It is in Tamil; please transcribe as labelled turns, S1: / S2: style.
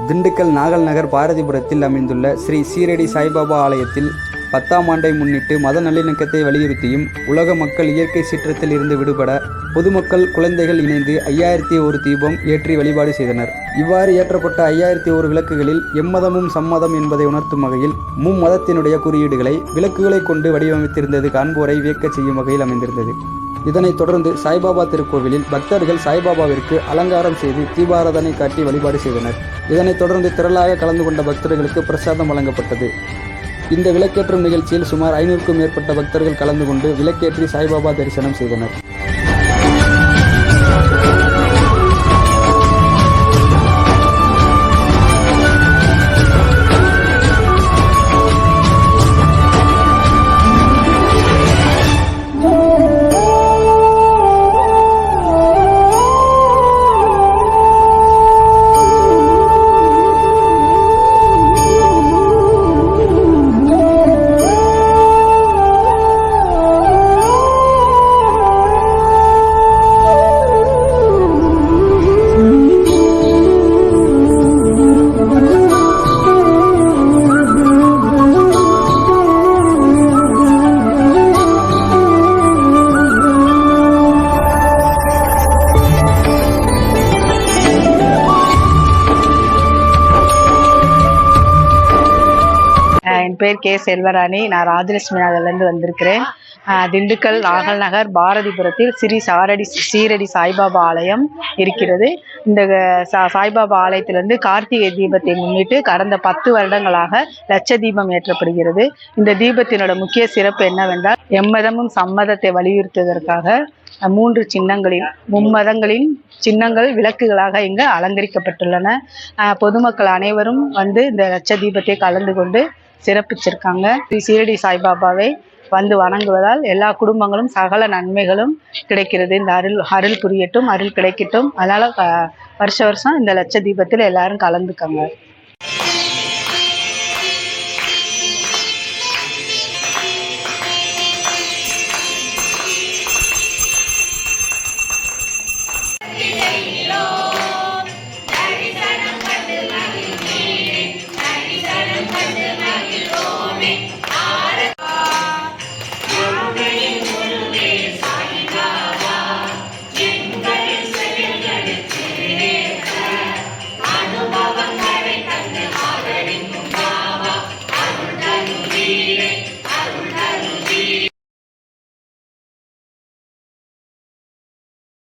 S1: திண்டுக்கல் நாகல் நகர் பாரதிபுரத்தில் அமைந்துள்ள ஸ்ரீ சீரடி சாய்பாபா ஆலயத்தில் 10ஆம் ஆண்டை முன்னிட்டு மத நல்லிணக்கத்தை வலியுறுத்தியும் உலக மக்கள் இயற்கை சீற்றத்தில் இருந்து விடுபட பொதுமக்கள் குழந்தைகள் இணைந்து 5001 தீபம் ஏற்றி வழிபாடு செய்தனர். இவ்வாறு ஏற்றப்பட்ட 5001 விளக்குகளில் எம்மதமும் சம்மதம் என்பதை உணர்த்தும் வகையில் மும்மதத்தினுடைய குறியீடுகளை விளக்குகளை கொண்டு வடிவமைத்திருந்தது காண்போரை வியக்கச் செய்யும் வகையில் அமைந்திருந்தது. இதனைத் தொடர்ந்து சாய்பாபா திருக்கோவிலில் பக்தர்கள் சாய்பாபாவிற்கு அலங்காரம் செய்து தீபாராதனை காட்டி வழிபாடு செய்தனர். இதனைத் தொடர்ந்து திரளாக கலந்து கொண்ட பக்தர்களுக்கு பிரசாதம் வழங்கப்பட்டது. இந்த விளக்கேற்றும் நிகழ்ச்சியில் சுமார் 500க்கும் மேற்பட்ட பக்தர்கள் கலந்து கொண்டு விளக்கேற்றி சாய்பாபா தரிசனம் செய்தனர்.
S2: என் பேர் கே செல்வராணி. நான் ராஜலட்சுமி நகர்லேருந்து வந்திருக்கிறேன். திண்டுக்கல் நாகல் நகர் பாரதிபுரத்தில் சீரடி சாய்பாபா ஆலயம் இருக்கிறது. இந்த சாய்பாபா ஆலயத்திலிருந்து கார்த்திகை தீபத்தை முன்னிட்டு கடந்த 10 வருடங்களாக லட்ச தீபம் ஏற்றப்படுகிறது. இந்த தீபத்தினோட முக்கிய சிறப்பு என்னவென்றால் எம்மதமும் சம்மதத்தை வலியுறுத்துவதற்காக 3 சின்னங்களில் மும்மதங்களின் சின்னங்கள் விளக்குகளாக இங்கு அலங்கரிக்கப்பட்டுள்ளன. பொதுமக்கள் அனைவரும் வந்து இந்த லட்ச தீபத்தை கலந்து கொண்டு சிறப்பிச்சிருக்காங்க. சீரடி சாய்பாபாவை வந்து வணங்குவதால் எல்லா குடும்பங்களும் சகல நன்மைகளும் கிடைக்கிறது. இந்த அருள் புரியட்டும், அருள் கிடைக்கட்டும். அதனால வருஷம் இந்த லட்ச தீபத்தில் எல்லாரும் கலந்துக்கங்க.